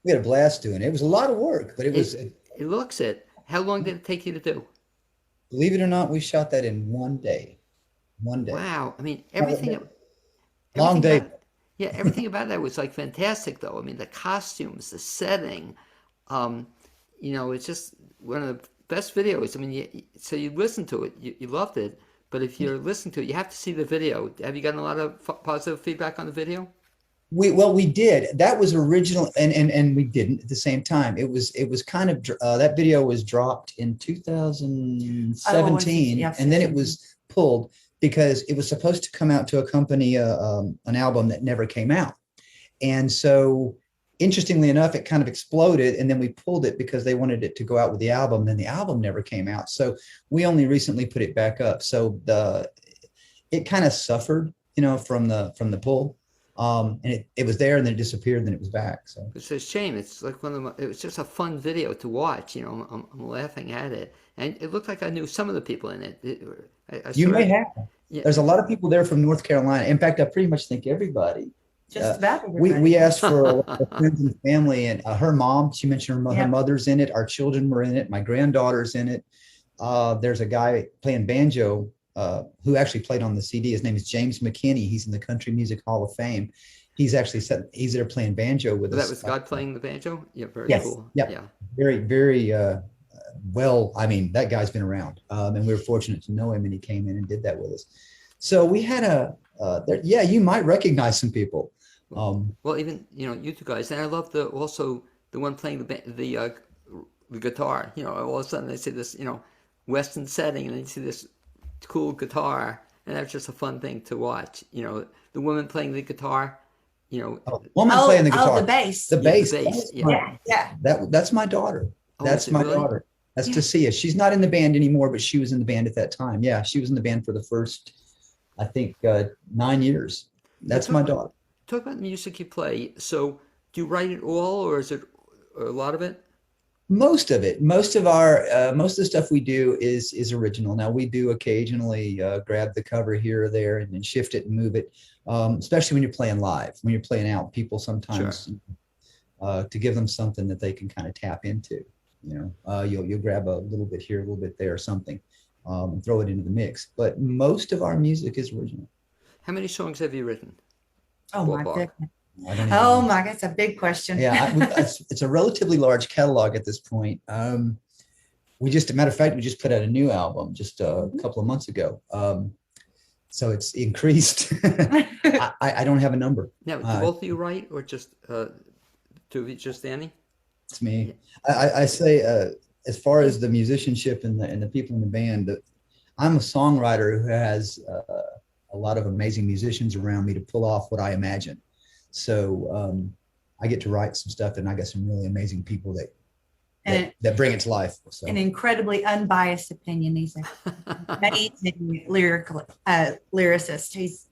We had a blast doing it. It was a lot of work, but it was, It looks it. How long did it take you to do? believe it or not, we shot that in one day. One day. Wow. I mean, everything. Long day. Yeah, everything about that was like fantastic, though. I mean, the costumes, the setting, it's just one of the best videos. I mean, so you listen to it, you loved it, but if you're listening to it, you have to see the video. Have you gotten a lot of positive feedback on the video? We did. That was original, and we didn't at the same time. It was kind of that video was dropped in 2017, and then it was pulled because it was supposed to come out to accompany an album that never came out. And so, interestingly enough, it kind of exploded, and then we pulled it because they wanted it to go out with the album, and the album never came out. So we only recently put it back up. So it kind of suffered, from the pull. And it was there, and then it disappeared, and then it was back. So It's a shame. It's like it was just a fun video to watch. I'm laughing at it, and it looked like I knew some of the people in it. You may have. Yeah. There's a lot of people there from North Carolina. In fact, I pretty much think everybody. Just about everybody. We asked for a lot of friends and family, and her mom. She mentioned her mother's in it. Our children were in it. My granddaughter's in it. There's a guy playing banjo who actually played on the CD. His name is James McKinney. He's in the Country Music Hall of Fame. He's there playing banjo with us. That was God playing the banjo? Yeah, very cool. Yep. Yeah. Very, very well. I mean, that guy's been around, and we were fortunate to know him, and he came in and did that with us. So we had you might recognize some people. Well, even you two guys, and I love also the one playing the the guitar. All of a sudden they see this, Western setting, and they see this cool guitar, and that's just a fun thing to watch. The woman playing the guitar. Woman playing the guitar. Oh, the bass. The bass. The bass, Yeah. That's my daughter. Oh, That's is it my really? daughter. That's Yeah. Tasia. She's not in the band anymore, but she was in the band at that time. Yeah, she was in the band for the first, I think, 9 years. That's my daughter. Talk about the music you play. So, do you write it all, or is it a lot of it? Most of it. Most of the stuff we do is original. Now we do occasionally grab the cover here or there and then shift it and move it. Especially when you're playing live, when you're playing out, people sometimes to give them something that they can kind of tap into. You'll grab a little bit here, a little bit there, or something, and throw it into the mix. But most of our music is original. How many songs have you written? Oh my Ballpark. goodness. I don't even Oh know. my, that's a big question. Yeah, it's a relatively large catalog at this point. Matter of fact, we just put out a new album just a couple of months ago. So it's increased. I don't have a number. Now, do both of you write, or just two of you, just Danny? It's me. I say, as far as the musicianship and the people in the band, that I'm a songwriter who has a lot of amazing musicians around me to pull off what I imagine. So I get to write some stuff, and I got some really amazing people that bring it to life. So. An incredibly unbiased opinion. He's an amazing lyricist.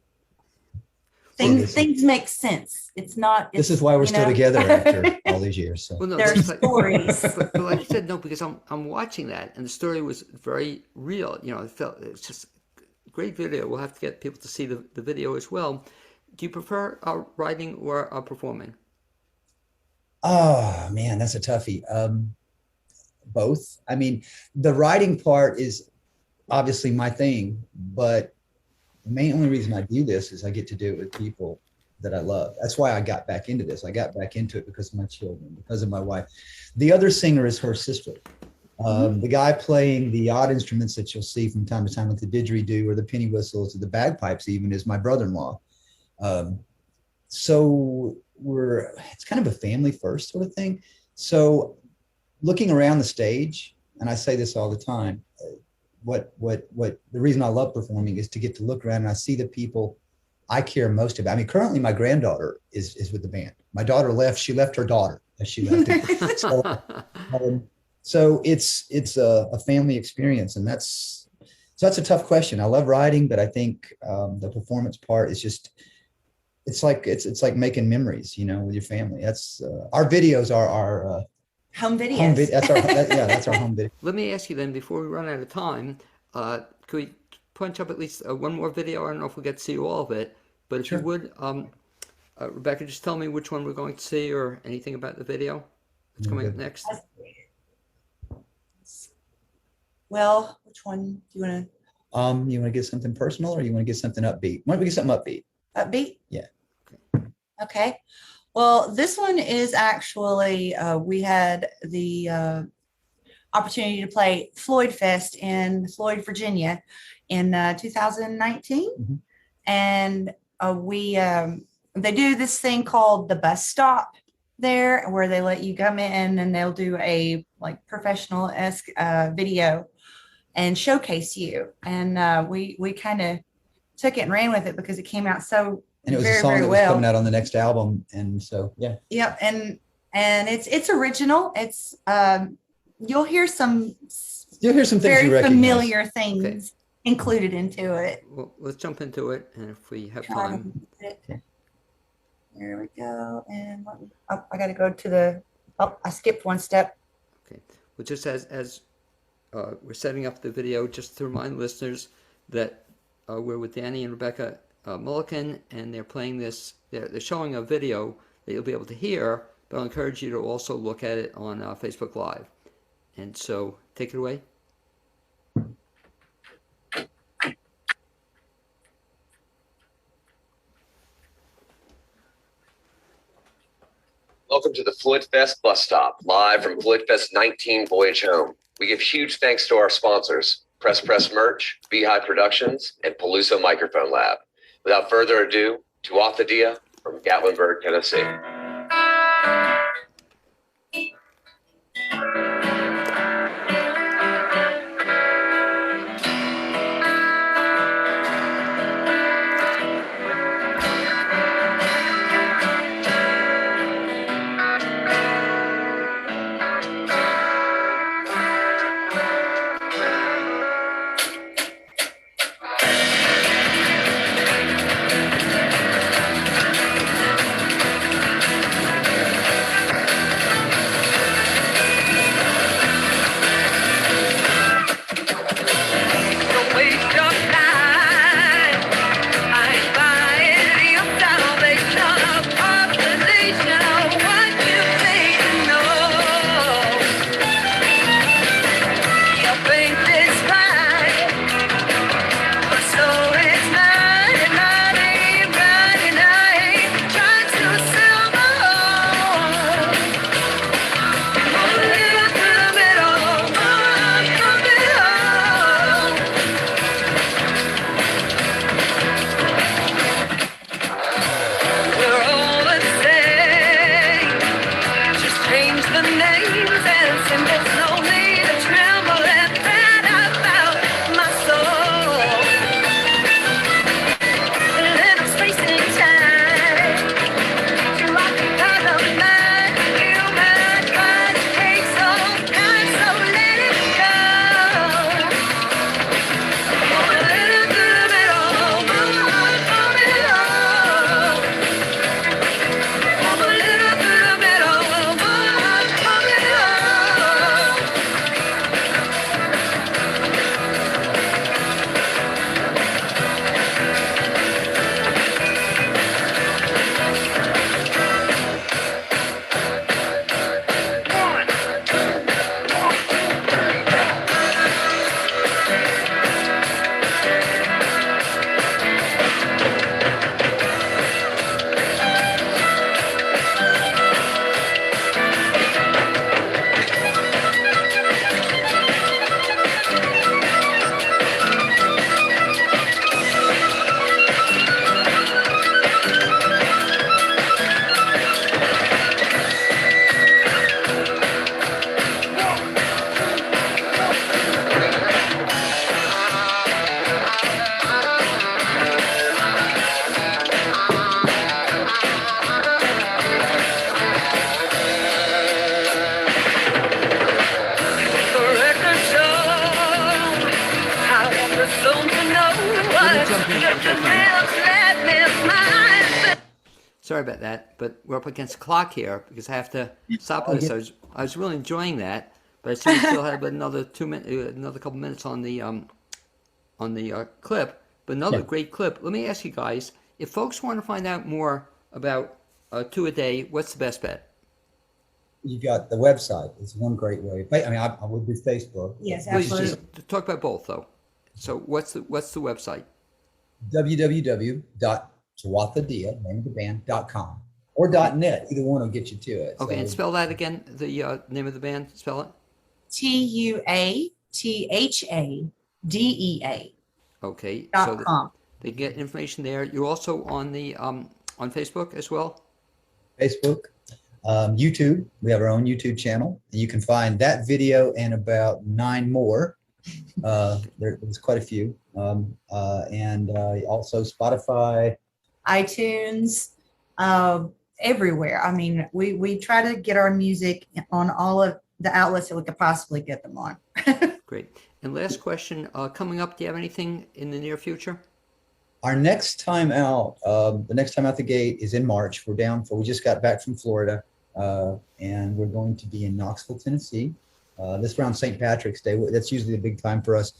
Things make sense. It's not. This is why we're still together after all these years. So. Well, no, There are stories. but like you said, no, because I'm watching that, and the story was very real. It's just a great video. We'll have to get people to see the video as well. Do you prefer writing or performing? Oh man, that's a toughie. Both. I mean, the writing part is obviously my thing, but the only reason I do this is I get to do it with people that I love. That's why I got back into this. I got back into it because of my children, because of my wife. The other singer is her sister. The guy playing the odd instruments that you'll see from time to time, like the didgeridoo or the penny whistles or the bagpipes even, is my brother-in-law. So it's kind of a family first sort of thing. So looking around the stage, and I say this all the time, what the reason I love performing is to get to look around and I see the people I care most about. I mean, currently my granddaughter is with the band. My daughter left. She left her daughter as she left it. So it's a family experience, and that's a tough question. I love writing, but I think the performance part is just it's like making memories, with your family. That's our videos are our Home videos. That's our home video. Let me ask you then, before we run out of time, could we punch up at least one more video? I don't know if we get to see all of it, but if you would, Rebecca, just tell me which one we're going to see or anything about the video that's coming up next. Well, which one do you want to? You want to get something personal, or you want to get something upbeat? Why don't we get something upbeat? Upbeat? Yeah. Okay. Well, this one is actually, we had the opportunity to play Floyd Fest in Floyd, Virginia in 2019. Mhm. And they do this thing called the bus stop there, where they let you come in and they'll do a like professional-esque video and showcase you. And we kind of took it and ran with it because it came out so And it was very, a song very that was well. coming out on the next album, and so yeah. Yep, and it's original. It's you'll hear some You'll hear some things very you recognize. familiar things included into it. Well, let's jump into it, and if we have Try to time. get it. There we go. And I got to go to the. Oh, I skipped one step. Okay. Well, just as we're setting up the video, just to remind listeners that we're with Danny and Rebecca Mulliken, and they're playing this. They're showing a video that you'll be able to hear, but I'll encourage you to also look at it on Facebook Live. And so, take it away. Welcome to the Floyd Fest bus stop, live from Floyd Fest 19 Voyage Home. We give huge thanks to our sponsors, Press Merch, Beehive Productions, and Peluso Microphone Lab. Without further ado, to Off the Dia from Gatlinburg, Tennessee. was soon to know what jump in just for a second. let me find. Sorry about that, but we're up against the clock here because I have to stop this. I was really enjoying that, but I see we still have another another couple minutes on the clip. But another great clip. Let me ask you guys: if folks want to find out more about Two a Day, what's the best bet? You got the website. It's one great way. I mean, I would do Facebook. Yes, Please absolutely. just talk about both, though. So what's the website? www.tawathadia, name of the band.com or .net. Either one will get you to it. Okay, So, and spell that again. The name of the band. Spell it. TUATHADEA Okay, dot com. they get information there. You're also on the on Facebook as well. Facebook, YouTube. We have our own YouTube channel. You can find that video and about 9 more. There's quite a few. And also Spotify. iTunes, everywhere. I mean, we try to get our music on all of the outlets that we could possibly get them on. Great. And last question, coming up, do you have anything in the near future? Our next time out, the next time out the gate is in March. We just got back from Florida, and we're going to be in Knoxville, Tennessee. This around St. Patrick's Day. That's usually a big time for us.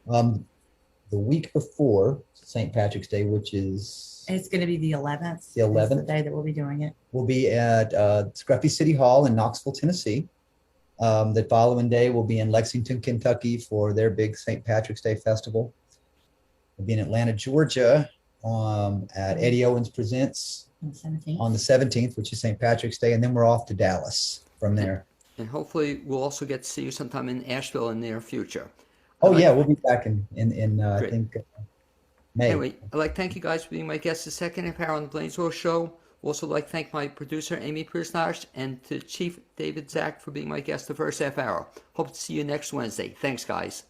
The week before St. Patrick's Day, which is It's going to be the 11th. The 11th? is the day that we'll be doing it. we'll be at Scruffy City Hall in Knoxville, Tennessee. The following day, we'll be in Lexington, Kentucky for their big St. Patrick's Day festival. We'll be in Atlanta, Georgia at Eddie Owens Presents On the 17th. on the 17th, which is St. Patrick's Day. And then we're off to Dallas from there. And hopefully we'll also get to see you sometime in Asheville in the near future. Oh, I'd yeah, like- we'll be back in I Great. think, May. Anyway, I'd like to thank you guys for being my guest the second half hour on the Blainesworld Show. Also like to thank my producer, Amy Prisnash, and to Chief David Zach for being my guest the first half hour. Hope to see you next Wednesday. Thanks, guys.